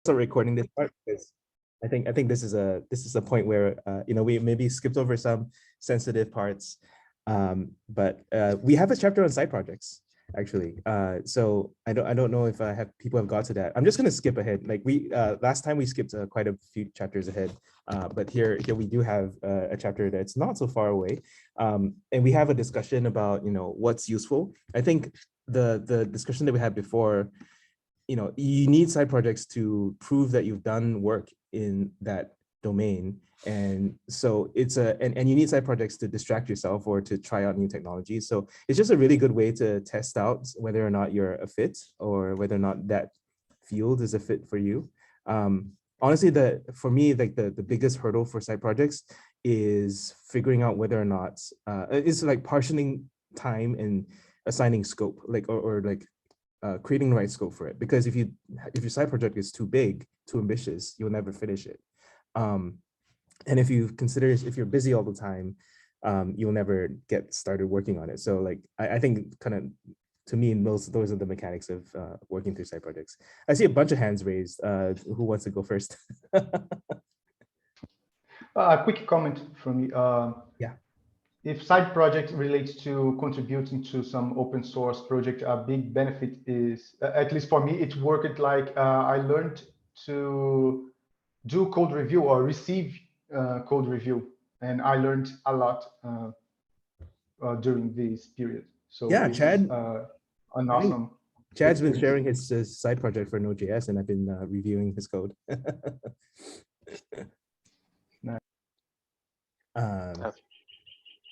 start recording this part because I think this is a point where we maybe skipped over some sensitive parts, but we have a chapter on side projects actually. So I don't know if people have got to that. I'm just gonna skip ahead. Like we last time we skipped quite a few chapters ahead, but here we do have a chapter that's not so far away, and we have a discussion about what's useful. I think the discussion that we had before, you need side projects to prove that you've done work in that domain. And so and you need side projects to distract yourself or to try out new technologies. So it's just a really good way to test out whether or not you're a fit or whether or not that field is a fit for you. Honestly, for me, like the biggest hurdle for side projects is figuring out whether or not it's like partitioning time and assigning scope, like or like creating the right scope for it. Because if your side project is too big, too ambitious, you'll never finish it. And if you're busy all the time, you'll never get started working on it. So like I think kind of, to me, those are the mechanics of working through side projects. I see a bunch of hands raised. Who wants to go first? A quick comment from me. Yeah. If side project relates to contributing to some open source project, a big benefit is, at least for me, it worked like I learned to do code review or receive code review, and I learned a lot during this period. So yeah, it's Chad. an awesome. Chad's been sharing his side project for Node.js, and I've been reviewing his code.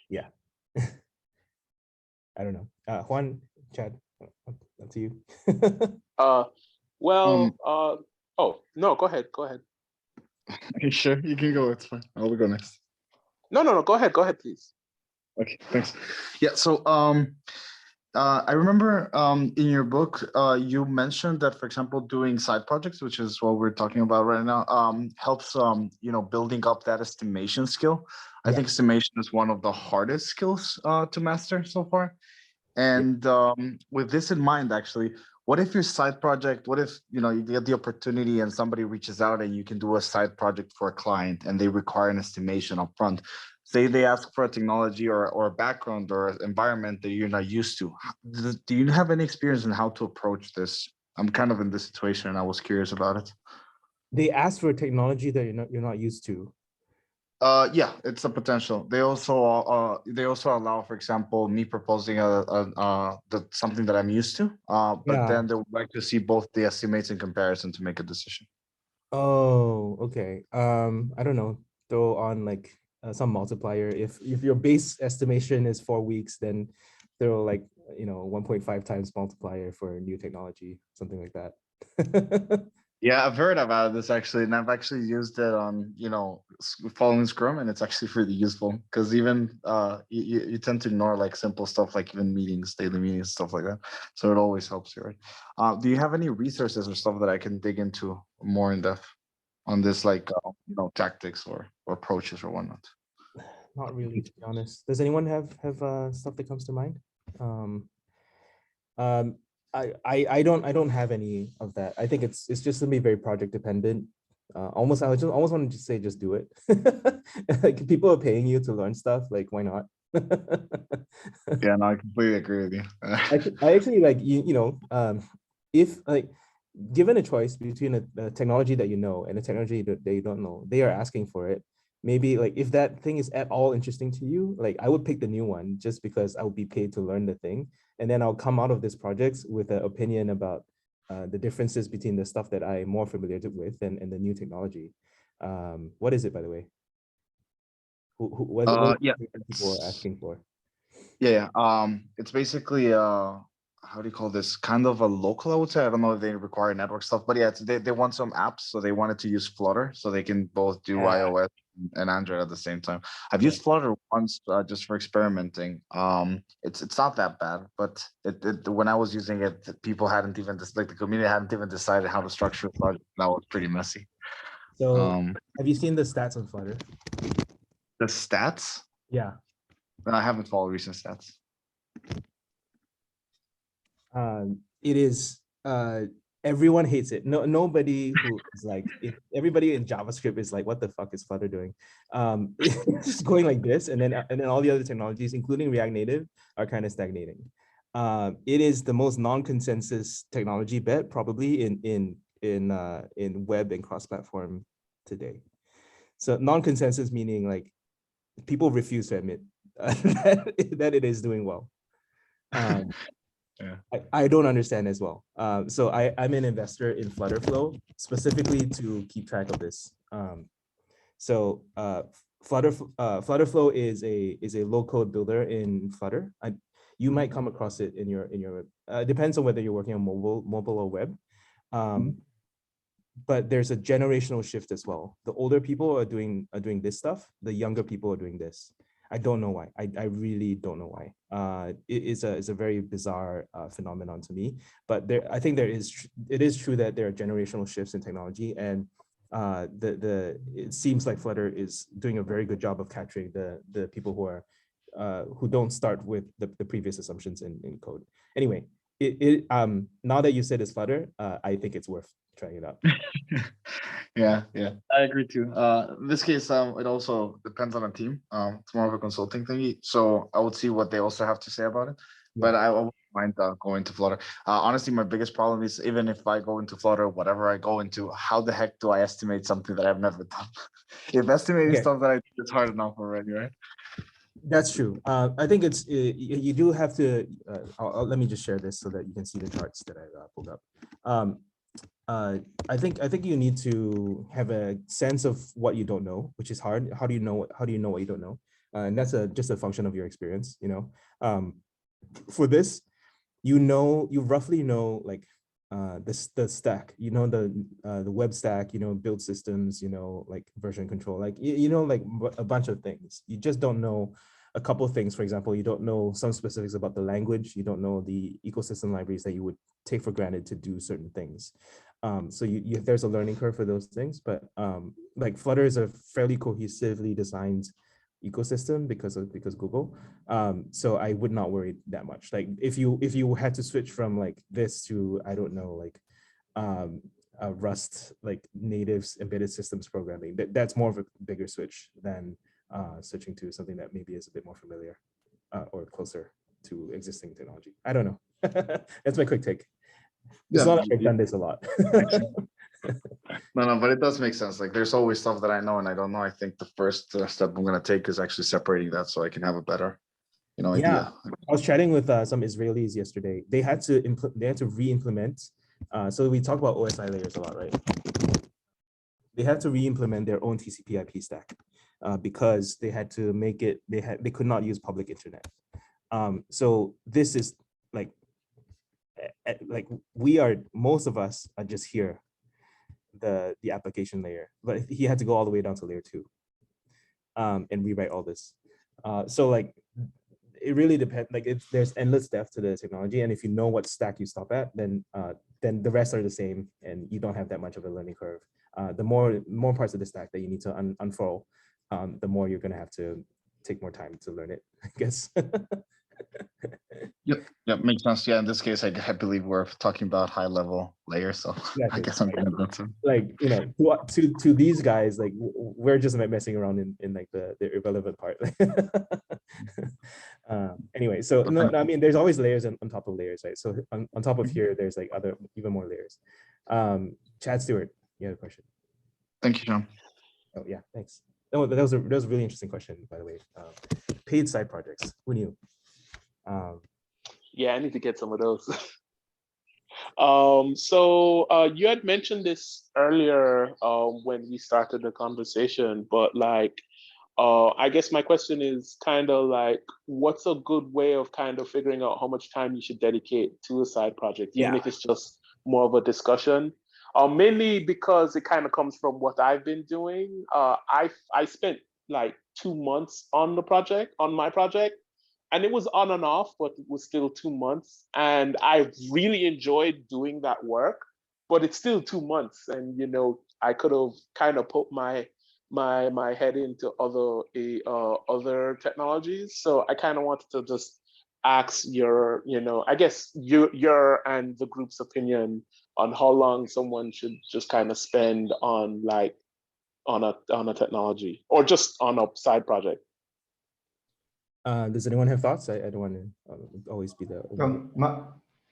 Yeah. I don't know. Juan, Chad, up to you. Oh, no, go ahead. Okay, sure, you can go. It's fine. I'll go next. No, go ahead, please. Okay, thanks. Yeah, so I remember in your book, you mentioned that, for example, doing side projects, which is what we're talking about right now, helps, building up that estimation skill. I think estimation is one of the hardest skills to master so far. And with this in mind, actually, what if your side project, what if, you get the opportunity and somebody reaches out and you can do a side project for a client and they require an estimation up front? Say they ask for a technology or a background or environment that you're not used to. Do you have any experience in how to approach this? I'm kind of in this situation and I was curious about it. They ask for a technology that you're not used to. Yeah, it's a potential. They also allow, for example, me proposing something that I'm used to, but then they would like to see both the estimates in comparison to make a decision. Oh, okay. I don't know. Throw on like some multiplier. If your base estimation is 4 weeks, then throw like 1.5 times multiplier for new technology, something like that. Yeah, I've heard about this actually, and I've actually used it on, following Scrum, and it's actually really useful because even you tend to ignore like simple stuff like even meetings, daily meetings, stuff like that. So it always helps you, right? Do you have any resources or stuff that I can dig into more in depth on this, like tactics or approaches or whatnot? Not really, to be honest. Does anyone have stuff that comes to mind? I don't have any of that. I think it's just gonna be very project dependent. I almost wanted to say just do it. Like people are paying you to learn stuff, like why not? Yeah, no, I completely agree with you. I actually like if like given a choice between a technology that you know and a technology that they don't know, they are asking for it. Maybe like if that thing is at all interesting to you, like I would pick the new one just because I would be paid to learn the thing. And then I'll come out of this project with an opinion about the differences between the stuff that I'm more familiar with and the new technology. What is it, by the way? What people are asking for? Yeah. It's basically how do you call this? Kind of a local, I would say. I don't know if they require network stuff, but yeah, they want some apps, so they wanted to use Flutter, so they can both do iOS and Android at the same time. I've used Flutter once just for experimenting. It's not that bad, but when I was using it, people hadn't even the community hadn't even decided how to structure a project. That was pretty messy. So have you seen the stats on Flutter? The stats? Yeah. I haven't followed recent stats. It is everyone hates it. Nobody who is like, everybody in JavaScript is like, what the fuck is Flutter doing? It's just going like this, and then all the other technologies, including React Native, are kind of stagnating. It is the most non-consensus technology bet probably in web and cross-platform today. So non-consensus meaning like people refuse to admit that it is doing well. Yeah. I don't understand as well. So I'm an investor in Flutterflow specifically to keep track of this. So Flutterflow is a low code builder in Flutter. You might come across it in your depends on whether you're working on mobile or web. But there's a generational shift as well. The older people are doing this stuff. The younger people are doing this. I don't know why. I really don't know why. It's a very bizarre phenomenon to me. But I think it is true that there are generational shifts in technology, and it seems like Flutter is doing a very good job of capturing the people who don't start with the previous assumptions in code. Anyway, now that you said it's Flutter, I think it's worth trying it out. Yeah, I agree too. In this case, it also depends on the team. It's more of a consulting thingy, so I would see what they also have to say about it. But I wouldn't mind going to Flutter. Honestly, my biggest problem is even if I go into Flutter, whatever I go into, how the heck do I estimate something that I've never done? If estimating stuff that I do, it's hard enough already, right? That's true. I think you do have to. Let me just share this so that you can see the charts that I pulled up. I think you need to have a sense of what you don't know, which is hard. How do you know what you don't know? And that's just a function of your experience. For this, you roughly know like the stack. The web stack. Build systems. Like version control. Like like a bunch of things. You just don't know a couple of things. For example, you don't know some specifics about the language. You don't know the ecosystem libraries that you would take for granted to do certain things. So there's a learning curve for those things, but like Flutter is a fairly cohesively designed ecosystem because Google. So I would not worry that much. Like if you had to switch from like this to, I don't know, like Rust, like natives embedded systems programming, that's more of a bigger switch than switching to something that maybe is a bit more familiar or closer to existing technology. I don't know. That's my quick take. It's not like I've done this a lot. No, but it does make sense. Like there's always stuff that I know and I don't know. I think the first step I'm going to take is actually separating that so I can have a better, idea. I was chatting with some Israelis yesterday. They had to re-implement. So we talk about OSI layers a lot, right? They had to re-implement their own TCP/IP stack because they had to make it. They could not use public internet. So this is like most of us are just here, the application layer, but he had to go all the way down to layer 2 and rewrite all this. So like it really depends. Like there's endless depth to the technology, and if you know what stack you stop at, then the rest are the same, and you don't have that much of a learning curve. The more parts of the stack that you need to unfurl, the more you're gonna have to take more time to learn it, I guess. Yep, makes sense. Yeah, in this case, I believe we're talking about high level layers, so exactly. I guess I'm gonna do that. Like to these guys, like we're just messing around in like the irrelevant part. Anyway, so no, I mean there's always layers on top of layers, right? So on top of here, there's like even more layers. Chad Stewart, you had a question. Thank you, John. Oh yeah, thanks. No, that was a really interesting question, by the way. Paid side projects. Who knew? Yeah, I need to get some of those. So you had mentioned this earlier when we started the conversation, but like, I guess my question is kind of like, what's a good way of kind of figuring out how much time you should dedicate to a side project, even if it's just more of a discussion? Mainly because it kind of comes from what I've been doing. I spent like 2 months on my project. And it was on and off, but it was still 2 months. And I really enjoyed doing that work, but it's still 2 months. And, I could have kind of put my head into other technologies. So I kind of wanted to just ask your, I guess your and the group's opinion on how long someone should just kind of spend on like on a technology or just on a side project? Does anyone have thoughts? I don't want to always be the.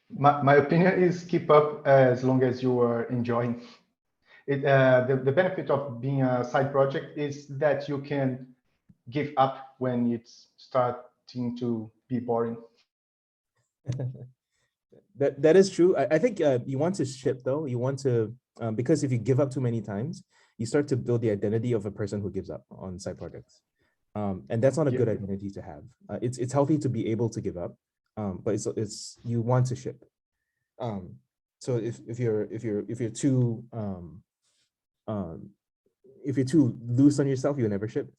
My opinion is keep up as long as you are enjoying it. The benefit of being a side project is that you can give up when it's starting to be boring. That is true. I think you want to ship though. You want to because if you give up too many times, you start to build the identity of a person who gives up on side projects, and that's not a good identity to have. It's healthy to be able to give up, but it's you want to ship. So if you're too if you're too loose on yourself, you'll never ship.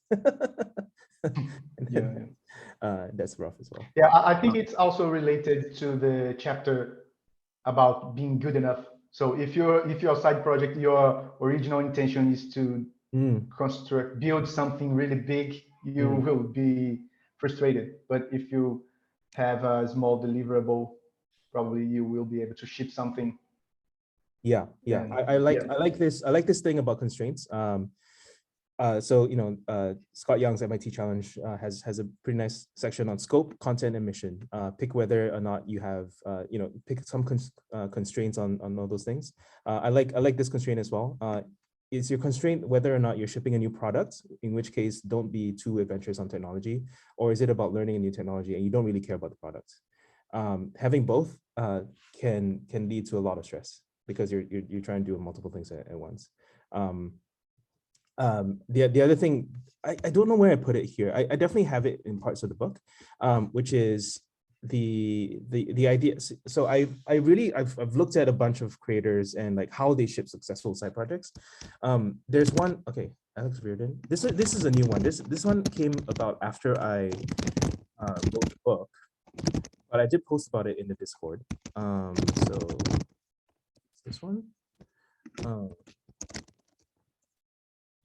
That's rough as well. Yeah, I think it's also related to the chapter about being good enough. So if your side project, your original intention is to build something really big, you will be frustrated. But if you have a small deliverable, probably you will be able to ship something. Yeah. I like this thing about constraints. So Scott Young's MIT Challenge has a pretty nice section on scope, content, and mission. Pick whether or not you have pick some constraints on all those things. I like this constraint as well. Is your constraint whether or not you're shipping a new product, in which case don't be too adventurous on technology, or is it about learning a new technology and you don't really care about the product? Having both can lead to a lot of stress because you're trying to do multiple things at once. The other thing, I don't know where I put it here. I definitely have it in parts of the book, which is the idea. So I've looked at a bunch of creators and like how they ship successful side projects. There's one, okay, Alex Reardon. This is a new one. This one came about after I wrote the book, but I did post about it in the Discord. So this one.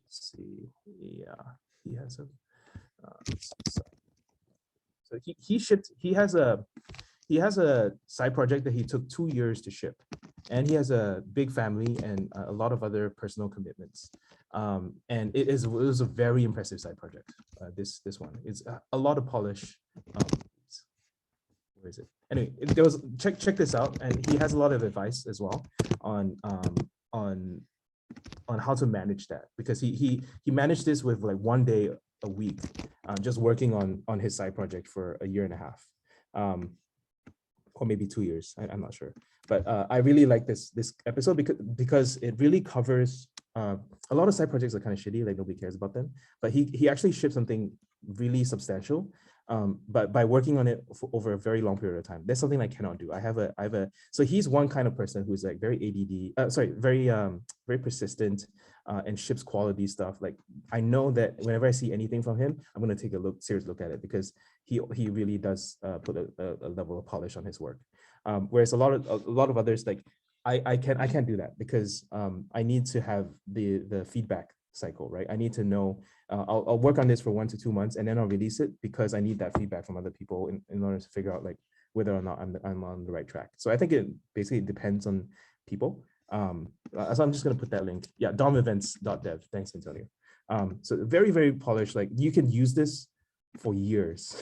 See, yeah, he has a so he has a side project that he took 2 years to ship, and he has a big family and a lot of other personal commitments, and it was a very impressive side project. This one is a lot of polish. Where is it? Anyway, there was check this out, and he has a lot of advice as well on how to manage that, because he managed this with like 1 day a week, just working on his side project for 1.5 years, or maybe 2 years. I'm not sure, but I really like this episode because it really covers a lot of side projects are kind of shitty, like nobody cares about them, but he actually shipped something really substantial. But by working on it over a very long period of time, that's something I cannot do. So he's one kind of person who's like very very persistent, and ships quality stuff. Like I know that whenever I see anything from him, I'm going to take a serious look at it, because he really does put a level of polish on his work. Whereas a lot of others, like I can't do that, because I need to have the feedback cycle, right? I need to know, I'll work on this for 1 to 2 months, and then I'll release it, because I need that feedback from other people in order to figure out like whether or not I'm on the right track. So I think it basically depends on people. So I'm just going to put that link. Yeah, domevents.dev. Thanks, Antonio. So very, very polished. Like you can use this for years,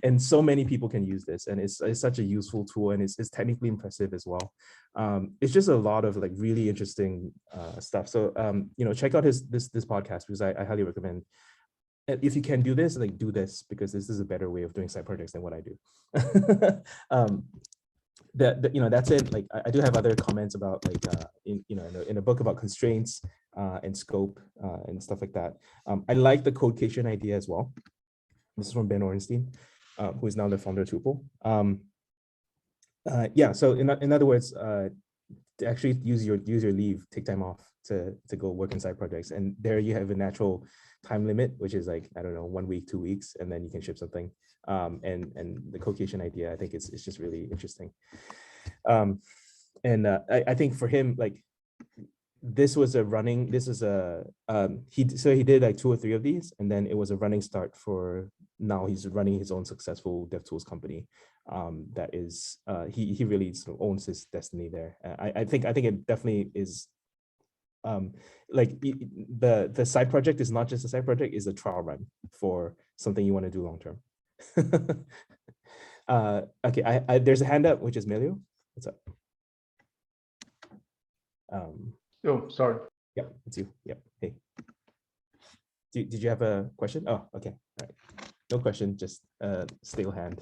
and so many people can use this, and it's such a useful tool, and it's technically impressive as well. It's just a lot of like really interesting stuff. So check out this podcast, because I highly recommend. If you can do this, like do this, because this is a better way of doing side projects than what I do. That's it. Like I do have other comments about like in a book about constraints and scope and stuff like that. I like the Codecation idea as well. This is from Ben Orenstein, who is now the founder of Tuple. So in other words, to actually use your leave, take time off to go work in side projects, and there you have a natural time limit, which is like, I don't know, 1 week, 2 weeks, and then you can ship something. And the Codecation idea, I think it's just really interesting. I think for him, like he did like 2 or 3 of these, and then it was a running start for now he's running his own successful DevTools company. That is, he really sort of owns his destiny there. I think it definitely is. Like the side project is not just a side project; is a trial run for something you want to do long term. Okay, there's a hand up, which is Melio. What's up? Oh, sorry. Yep, it's you. Yep. Hey. Did you have a question? Oh, okay. All right. No question, just still hand.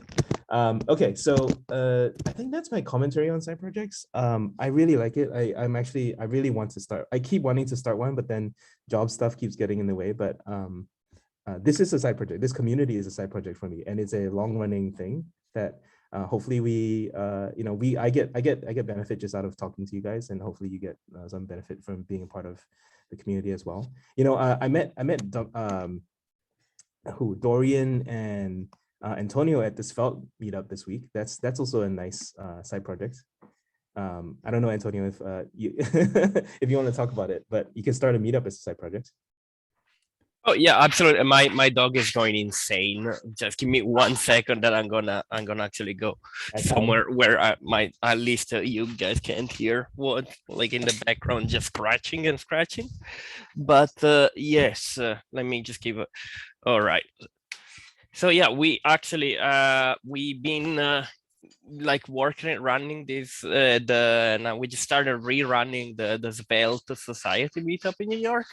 Okay, so I think that's my commentary on side projects. I really like it. I really want to start. I keep wanting to start one, but then job stuff keeps getting in the way. But this is a side project. This community is a side project for me, and it's a long running thing that hopefully we, I get benefit just out of talking to you guys, and hopefully you get some benefit from being a part of the community as well. I met Dorian and Antonio at this Felt meetup this week. That's also a nice side project. I don't know, Antonio, if you if you want to talk about it, but you can start a meetup as a side project. Oh yeah, absolutely. My dog is going insane. Just give me 1 second that I'm gonna actually go somewhere where at least you guys can't hear what like in the background just scratching and scratching. But yes, let me just give it. All right. So yeah, we actually we've been like working running this now we just started rerunning the Svelte Society meetup in New York,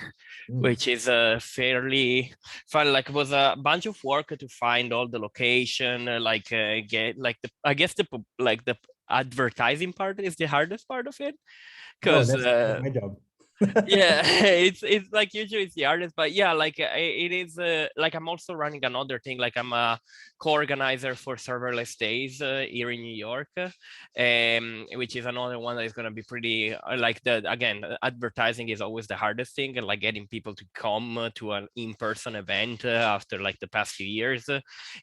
which is a fairly fun, like it was a bunch of work to find all the location, get like I guess the advertising part is the hardest part of it, because that's my job. yeah, it's like usually it's the hardest, but yeah, like it is like I'm also running another thing, like I'm a co-organizer for Serverless Days here in New York, which is another one that is going to be pretty again, advertising is always the hardest thing, and like getting people to come to an in-person event after like the past few years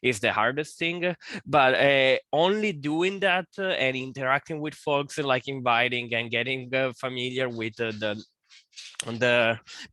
is the hardest thing. But only doing that and interacting with folks, like inviting and getting familiar with the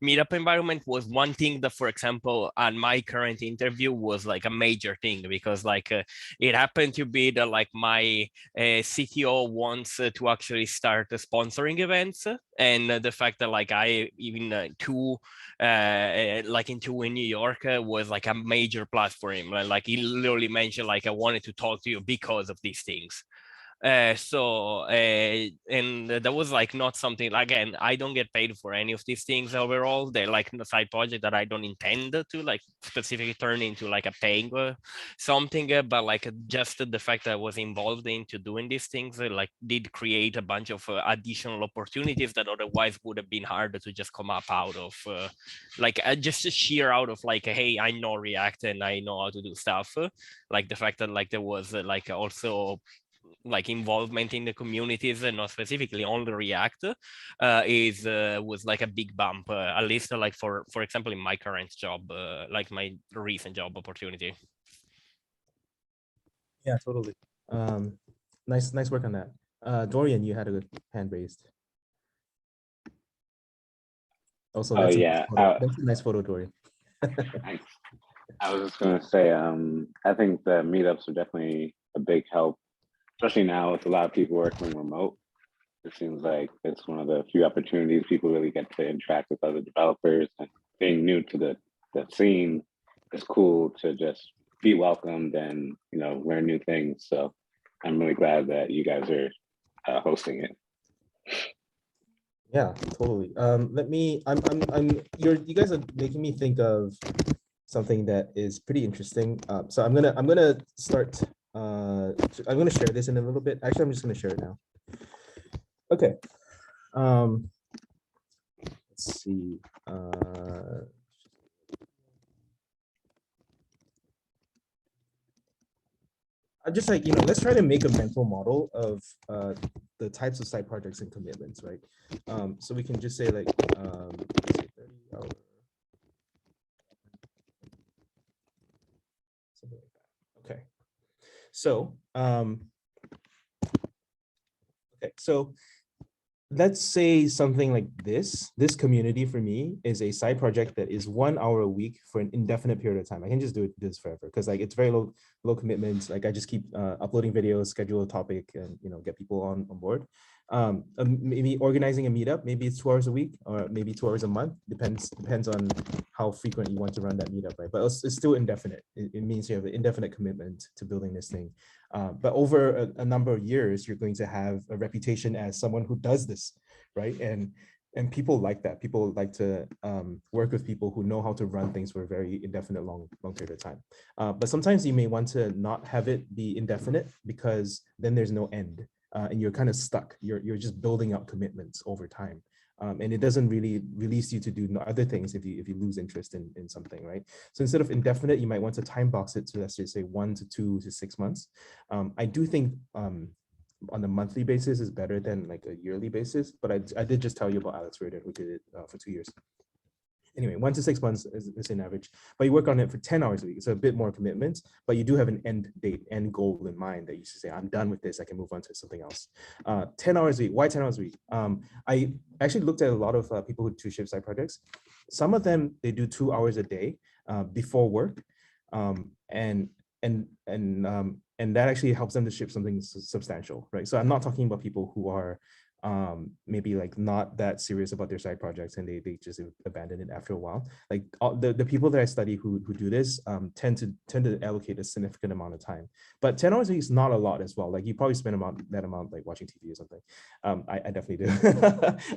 meetup environment was one thing that, for example, on my current interview was like a major thing, because like it happened to be that like my CTO wants to actually start sponsoring events, and the fact that like I even two in New York was like a major plus for him. Like he literally mentioned like I wanted to talk to you because of these things. And that was like not something, again, I don't get paid for any of these things overall. They're like a side project that I don't intend to like specifically turn into like a paying something, but like just the fact that I was involved into doing these things like did create a bunch of additional opportunities that otherwise would have been harder to just come up out of just sheer out of like, hey, I know React and I know how to do stuff. Like the fact that like there was like also like involvement in the communities and not specifically on the React was like a big bump, at least like for example in my current job, like my recent job opportunity. Yeah, totally. Nice work on that. Dorian, you had a good hand raised. Also, that's that's a nice photo, Dorian. I was just gonna say, I think the meetups are definitely a big help, especially now with a lot of people working remote. It seems like it's one of the few opportunities people really get to interact with other developers, and being new to the scene, it's cool to just be welcomed and, you know, learn new things. So I'm really glad that you guys are hosting it. Yeah, totally. You guys are making me think of something that is pretty interesting. So I'm gonna start. I'm gonna share this in a little bit. Actually, I'm just gonna share it now. Okay. Let's see. I'm just like, let's try to make a mental model of the types of side projects and commitments, right? So we can just say like, let's say 30 hours. Something like that. Okay. So, let's say something like this community for me is a side project that is 1 hour a week for an indefinite period of time. I can just do this forever because like it's very low commitments. Like I just keep uploading videos, schedule a topic, and get people on board. Maybe organizing a meetup, maybe it's 2 hours a week or maybe 2 hours a month, depends on how frequent you want to run that meetup, right? But it's still indefinite. It means you have an indefinite commitment to building this thing. But over a number of years, you're going to have a reputation as someone who does this, right? And people like that. People like to work with people who know how to run things for a very indefinite long period of time. But sometimes you may want to not have it be indefinite because then there's no end. And you're kind of stuck. You're just building up commitments over time. And it doesn't really release you to do other things if you lose interest in something, right? So instead of indefinite, you might want to time box it to, let's just say 1 to 2 to 6 months. I do think on a monthly basis is better than like a yearly basis, but I did just tell you about Alex Reardon, who did it for 2 years. Anyway, 1 to 6 months is an average, but you work on it for 10 hours a week. It's a bit more commitment, but you do have an end date, end goal in mind that you should say, I'm done with this. I can move on to something else. 10 hours a week. Why 10 hours a week? I actually looked at a lot of people who do shift side projects. Some of them, they do 2 hours a day before work. And that actually helps them to ship something substantial, right? So I'm not talking about people who are maybe like not that serious about their side projects and they just abandon it after a while. Like the people that I study who do this tend to allocate a significant amount of time. But 10 hours a week is not a lot as well. Like you probably spend that amount like watching TV or something. I definitely do.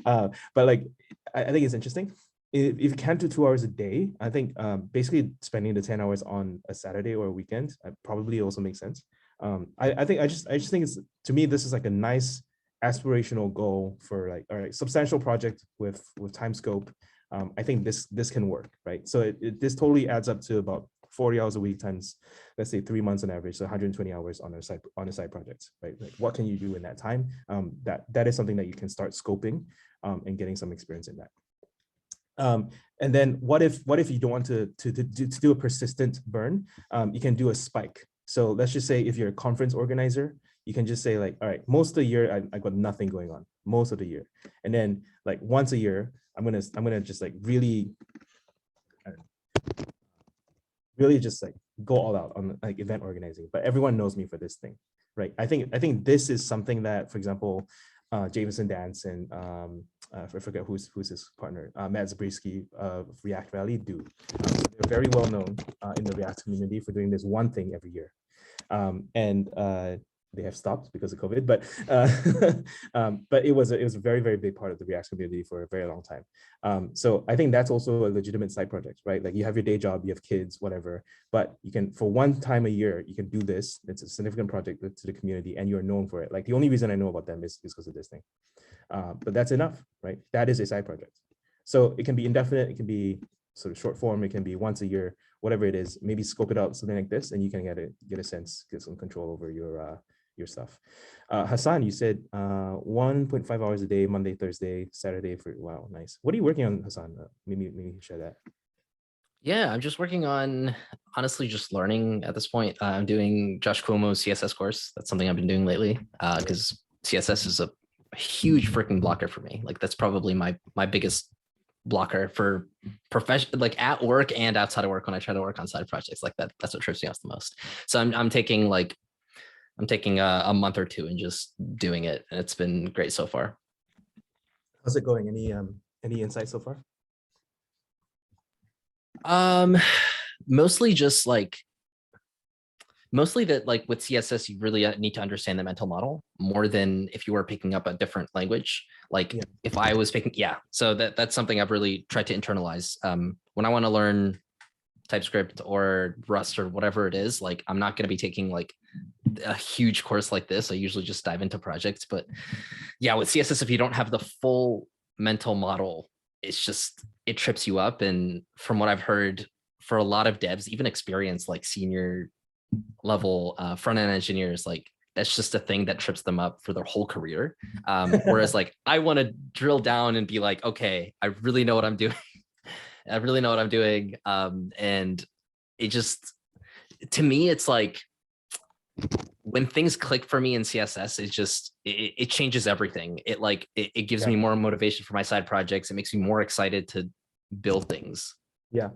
But like I think it's interesting. If you can't do 2 hours a day, I think basically spending the 10 hours on a Saturday or a weekend probably also makes sense. I just think it's, to me, this is like a nice aspirational goal for like, all right, substantial project with time scope. I think this can work, right? So this totally adds up to about 40 hours a week times, let's say 3 months on average, so 120 hours on a side project, right? Like what can you do in that time? That is something that you can start scoping and getting some experience in that. And then what if you don't want to do a persistent burn? You can do a spike. So let's just say if you're a conference organizer, you can just say like, all right, most of the year I got nothing going on, most of the year. And then like once a year, I'm gonna just like really just like go all out on like event organizing, but everyone knows me for this thing, right? I think this is something that, for example, Jameson Dance and I forget who's his partner, Matt Zabriskie of React Valley do. They're very well known in the React community for doing this one thing every year. They have stopped because of COVID, but it was a very, very big part of the React community for a very long time. So I think that's also a legitimate side project, right? Like you have your day job, you have kids, whatever, but you can, for one time a year, you can do this. It's a significant project to the community and you're known for it. Like the only reason I know about them is because of this thing. But that's enough, right? That is a side project. So it can be indefinite, it can be sort of short form, it can be once a year, whatever it is, maybe scope it out, something like this, and you can get a sense, get some control over your stuff. Hassan, you said 1.5 hours a day, Monday, Thursday, Saturday for, wow, nice. What are you working on, Hassan? Maybe share that. Yeah, I'm just working on, honestly, just learning at this point. I'm doing Josh Cuomo's CSS course. That's something I've been doing lately because CSS is a huge freaking blocker for me. Like that's probably my biggest blocker for profession, like at work and outside of work when I try to work on side projects like that. That's what trips me out the most. So I'm taking a month or two and just doing it, and it's been great so far. How's it going? Any insights so far? Mostly that like with CSS, you really need to understand the mental model more than if you were picking up a different language. Like if I was picking, so that's something I've really tried to internalize. When I want to learn TypeScript or Rust or whatever it is, like I'm not going to be taking like a huge course like this. I usually just dive into projects, but yeah, with CSS, if you don't have the full mental model, it trips you up. And from what I've heard, for a lot of devs, even experienced like senior level front-end engineers, like that's just a thing that trips them up for their whole career. Whereas like I want to drill down and be like, okay, I really know what I'm doing. I really know what I'm doing. And it just, to me, it's like when things click for me in CSS, it's just it changes everything. It gives me more motivation for my side projects. It makes me more excited to build things. Yeah.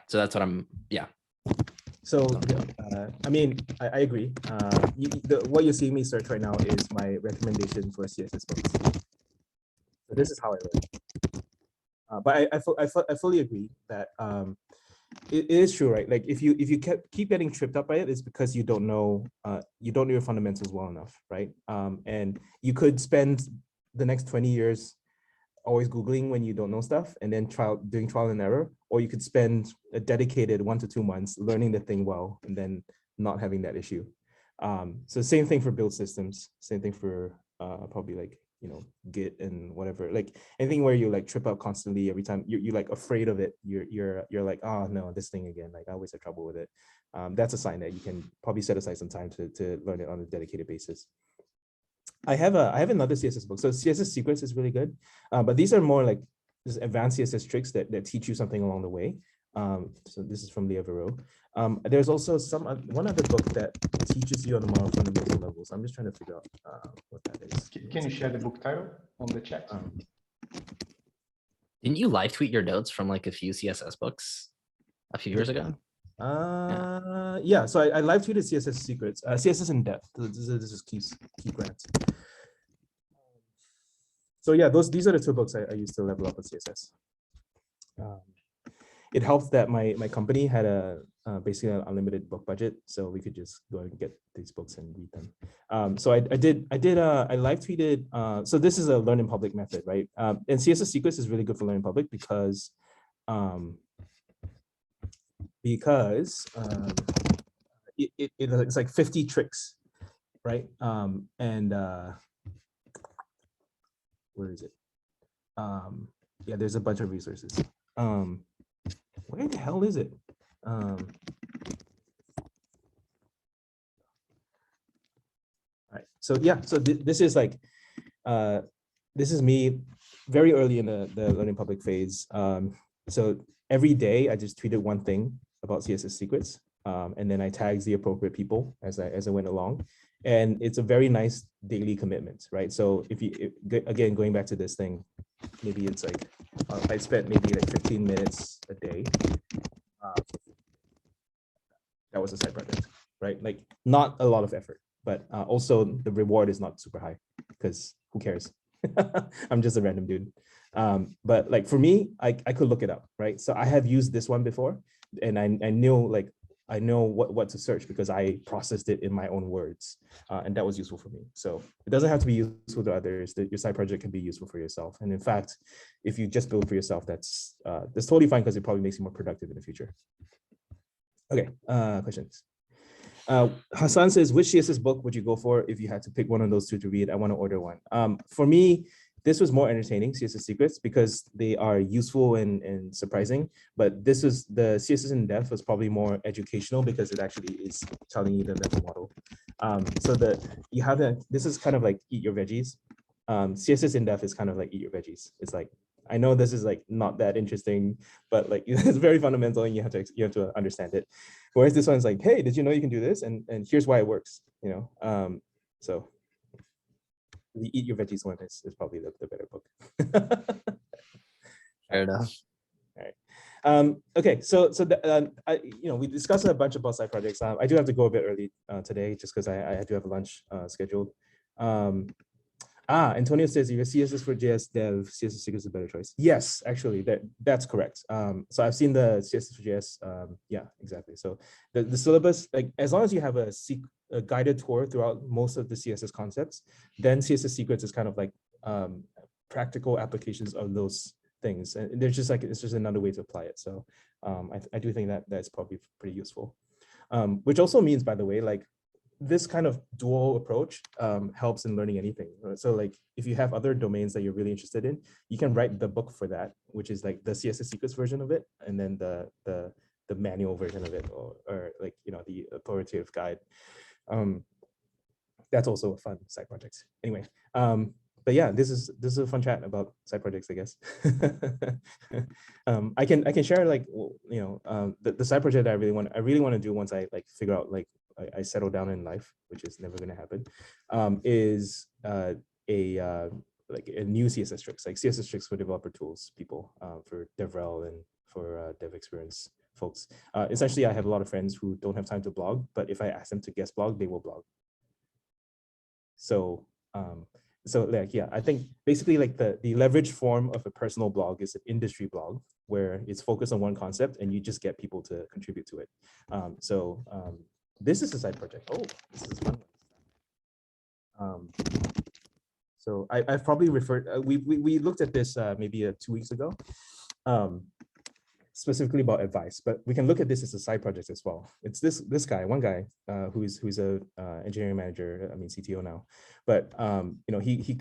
So that's what So, I mean, I agree. What you're seeing me search right now is my recommendation for CSS books. So this is how I learn. But I fully agree that it is true, right? Like if you keep getting tripped up by it, it's because you don't know your fundamentals well enough, right? And you could spend the next 20 years always Googling when you don't know stuff and then doing trial and error, or you could spend a dedicated 1 to 2 months learning the thing well and then not having that issue. So same thing for build systems, same thing for probably like, Git and whatever, like anything where you like trip up constantly every time you're like afraid of it. You're like, oh no, this thing again, like I always have trouble with it. That's a sign that you can probably set aside some time to learn it on a dedicated basis. I have another CSS book. So CSS Secrets is really good, but these are more like just advanced CSS tricks that teach you something along the way. So this is from Leah Vero. There's also one other book that teaches you on the more fundamental levels. I'm just trying to figure out what that is. Can you share the book title on the chat? Didn't you live tweet your notes from like a few CSS books a few years ago? Yeah. So I live tweeted CSS Secrets, CSS in depth. This is Keith Grant. So yeah, these are the 2 books I used to level up with CSS. It helped that my company had basically an unlimited book budget, so we could just go and get these books and read them. So I live tweeted. So this is a learn in public method, right? And CSS Secrets is really good for learning public because it's like 50 tricks, right? And where is it? Yeah, there's a bunch of resources. Where the hell is it? All right, so yeah, so this is like, this is me very early in the learning public phase. So every day I just tweeted one thing about CSS Secrets, and then I tagged the appropriate people as I went along. And it's a very nice daily commitment, right? So again, going back to this thing, maybe it's like, I spent maybe like 15 minutes a day. That was a side project, right? Like not a lot of effort, but also the reward is not super high because who cares? I'm just a random dude. But like for me, I could look it up, right? So I have used this one before, and I know what to search because I processed it in my own words, and that was useful for me. So it doesn't have to be useful to others. Your side project can be useful for yourself. And in fact, if you just build for yourself, that's totally fine because it probably makes you more productive in the future. Okay, questions. Hassan says, which CSS book would you go for if you had to pick one of those 2 to read? I want to order one. For me, this was more entertaining, CSS Secrets, because they are useful and surprising. But this was the CSS in depth was probably more educational because it actually is telling you the mental model. So you have this is kind of like eat your veggies. CSS in depth is kind of like eat your veggies. It's like, I know this is like not that interesting, but like it's very fundamental and you have to understand it. Whereas this one's like, hey, did you know you can do this? And here's why it works, so the eat your veggies one is probably the better book. Fair enough. All right. Okay, so we discussed a bunch about side projects. I do have to go a bit early today just because I do have a lunch scheduled. Antonio says, if you're CSS for JS dev, CSS Secrets is a better choice. Yes, actually, that's correct. So I've seen the CSS for JS. Yeah, exactly. So the syllabus, like as long as you have a guided tour throughout most of the CSS concepts, then CSS Secrets is kind of like practical applications of those things. And there's just like, it's just another way to apply it. So I do think that's probably pretty useful. Which also means, by the way, like, this kind of dual approach helps in learning anything. So like if you have other domains that you're really interested in, you can write the book for that, which is like the CSS Secrets version of it, and then the manual version of it, or like, the authoritative guide. That's also a fun side project. Anyway, but yeah, this is a fun chat about side projects, I guess. I can share like, the side project that I really want to do once I like figure out like I settle down in life, which is never going to happen, is like a new CSS Tricks, like CSS Tricks for developer tools people, for DevRel and for dev experience folks. Essentially, I have a lot of friends who don't have time to blog, but if I ask them to guest blog, they will blog. So like, yeah, I think basically like the leveraged form of a personal blog is an industry blog where it's focused on one concept and you just get people to contribute to it. This is a side project. Oh, this is fun. So I've probably referred, we looked at this maybe 2 weeks ago, specifically about advice, but we can look at this as a side project as well. It's this guy, one guy who's a engineering manager, I mean CTO now, but you know, he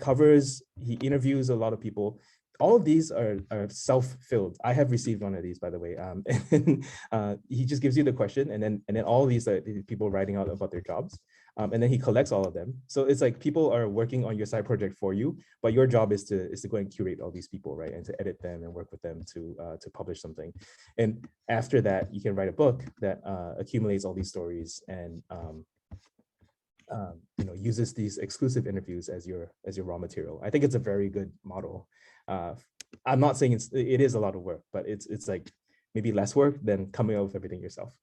interviews a lot of people. All of these are self-filled. I have received one of these, by the way. And he just gives you the question, and then all of these are people writing out about their jobs, and then he collects all of them. So it's like people are working on your side project for you, but your job is to go and curate all these people, right, and to edit them and work with them to publish something. And after that, you can write a book that accumulates all these stories and you know, uses these exclusive interviews as your raw material. I think it's a very good model. I'm not saying it is a lot of work, but it's like maybe less work than coming up with everything yourself.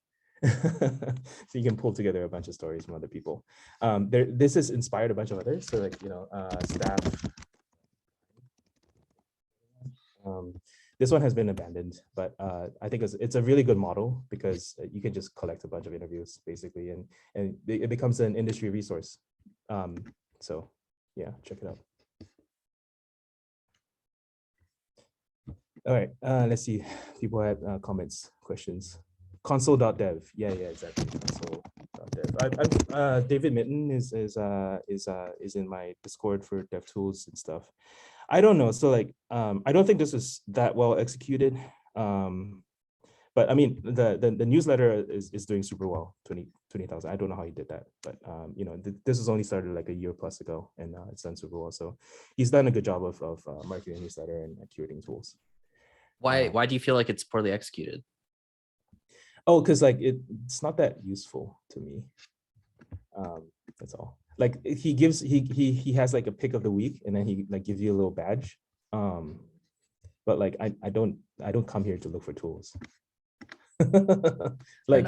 So you can pull together a bunch of stories from other people. This has inspired a bunch of others. So like, you know, staff. This one has been abandoned, but I think it's a really good model because you can just collect a bunch of interviews basically, and it becomes an industry resource. So yeah, check it out. All right, let's see. People had comments, questions. Console.dev. Yeah, exactly. Console.dev. David Mitten is in my Discord for DevTools and stuff. I don't know. So like, I don't think this is that well executed. But I mean, the newsletter is doing super well. 20,000. I don't know how he did that, but you know, this was only started like a year plus ago, and it's done super well. So he's done a good job of marketing a newsletter and curating tools. Why do you feel like it's poorly executed? Oh, because like it's not that useful to me. That's all. Like he has like a pick of the week, and then he like gives you a little badge. But like I don't come here to look for tools. like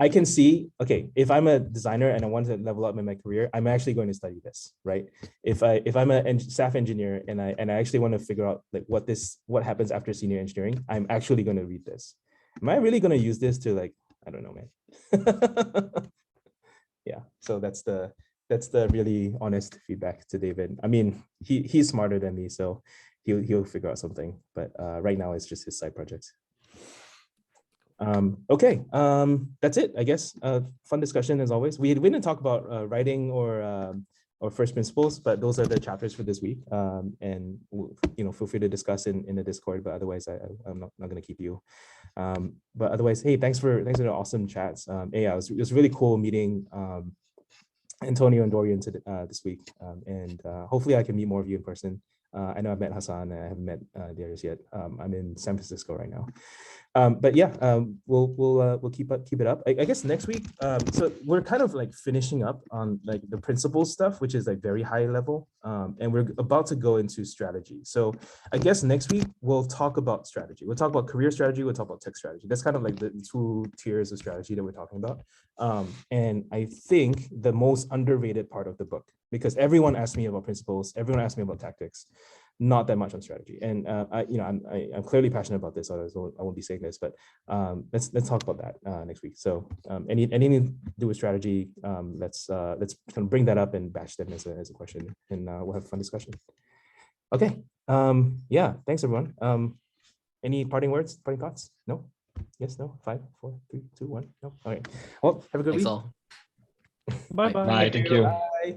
I can see, okay, if I'm a designer and I want to level up in my career, I'm actually going to study this, right? If I'm a staff engineer and I actually want to figure out like what happens after senior engineering, I'm actually going to read this. Am I really going to use this to like, I don't know, man. Yeah, so that's the really honest feedback to David. I mean, he's smarter than me, so he'll figure out something, but right now it's just his side project. Okay, that's it, I guess. Fun discussion as always. We didn't talk about writing or first principles, but those are the chapters for this week. And you know, feel free to discuss in the Discord, but otherwise I'm not going to keep you. But otherwise, hey, thanks for the awesome chats. Yeah, it was really cool meeting Antonio and Dorian this week, and hopefully I can meet more of you in person. I know I've met Hassan, and I haven't met the others yet. I'm in San Francisco right now. But yeah, we'll keep it up. I guess next week, so we're kind of like finishing up on like the principles stuff, which is like very high level, and we're about to go into strategy. So I guess next week we'll talk about strategy. We'll talk about career strategy. We'll talk about tech strategy. That's kind of like the two tiers of strategy that we're talking about. And I think the most underrated part of the book, because everyone asked me about principles, everyone asked me about tactics, not that much on strategy. And I'm clearly passionate about this, otherwise I won't be saying this, but let's talk about that next week. So anything to do with strategy, let's kind of bring that up and batch them as a question, and we'll have a fun discussion. Okay, yeah, thanks everyone. Any parting words, parting thoughts? No? Yes, no? 5, 4, 3, 2, 1. No? All right. Well, have a good week. Thanks all. Bye-bye. Bye. Thank you.